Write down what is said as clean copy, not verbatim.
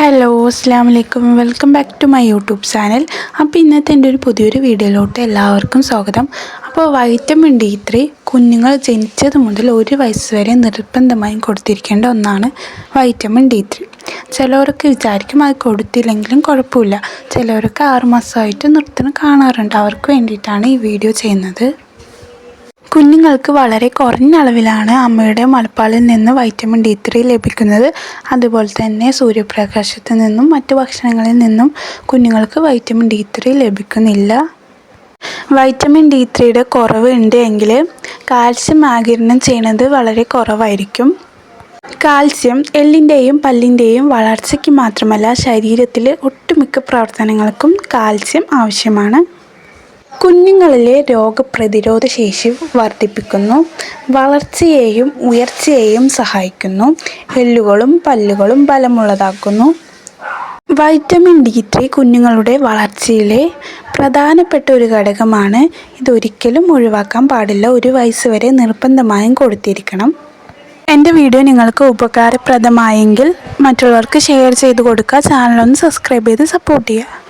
Hello അസ്സാം വലൈക്കും welcome back to my YouTube channel. അപ്പോൾ ഇന്നത്തെ എൻ്റെ ഒരു പുതിയൊരു വീഡിയോയിലോട്ട് എല്ലാവർക്കും സ്വാഗതം. അപ്പോൾ വൈറ്റമിൻ D3 കുഞ്ഞുങ്ങൾ ജനിച്ചത് മുതൽ 1 വയസ്സ് വരെ നിർബന്ധമായും കൊടുത്തിരിക്കേണ്ട ഒന്നാണ് വൈറ്റമിൻ D3. ചിലവർക്ക് വിചാരിക്കും അത് കൊടുത്തില്ലെങ്കിലും കുഴപ്പമില്ല, ചിലവർക്ക് 6 മാസമായിട്ട് നിർത്തണം കാണാറുണ്ട്. അവർക്ക് വേണ്ടിയിട്ടാണ് ഈ വീഡിയോ ചെയ്യുന്നത്. കുഞ്ഞുങ്ങൾക്ക് വളരെ കുറഞ്ഞ അളവിലാണ് അമ്മയുടെ മുലപ്പാലിൽ നിന്ന് വൈറ്റമിൻ D3 ലഭിക്കുന്നത്. അതുപോലെ തന്നെ സൂര്യപ്രകാശത്തിൽ നിന്നും മറ്റു ഭക്ഷണങ്ങളിൽ നിന്നും കുഞ്ഞുങ്ങൾക്ക് വൈറ്റമിൻ D3 ലഭിക്കുന്നില്ല. വൈറ്റമിൻ D3യുടെ കുറവ് ഉണ്ട് എങ്കിൽ കാൽസ്യം ആഗിരണം ചെയ്യുന്നത് വളരെ കുറവായിരിക്കും. കാൽസ്യം എല്ലിൻ്റെയും പല്ലിൻ്റെയും വളർച്ചയ്ക്ക് മാത്രമല്ല, ശരീരത്തിലെ ഒട്ടുമിക്ക പ്രവർത്തനങ്ങൾക്കും കാൽസ്യം ആവശ്യമാണ്. കുഞ്ഞുങ്ങളിലെ രോഗപ്രതിരോധ ശേഷി വർദ്ധിപ്പിക്കുന്നു, വളർച്ചയെയും ഉയർച്ചയെയും സഹായിക്കുന്നു, എല്ലുകളും പല്ലുകളും ബലമുള്ളതാക്കുന്നു. വൈറ്റമിൻ D3 കുഞ്ഞുങ്ങളുടെ വളർച്ചയിലെ പ്രധാനപ്പെട്ട ഒരു ഘടകമാണ്. ഇതൊരിക്കലും ഒഴിവാക്കാൻ പാടില്ല. 1 വയസ്സ് വരെ നിർബന്ധമായും കൊടുത്തിരിക്കണം. എൻ്റെ വീഡിയോ നിങ്ങൾക്ക് ഉപകാരപ്രദമായെങ്കിൽ മറ്റുള്ളവർക്ക് ഷെയർ ചെയ്ത് കൊടുക്കുക. ചാനലൊന്ന് സബ്സ്ക്രൈബ് ചെയ്ത് സപ്പോർട്ട് ചെയ്യുക.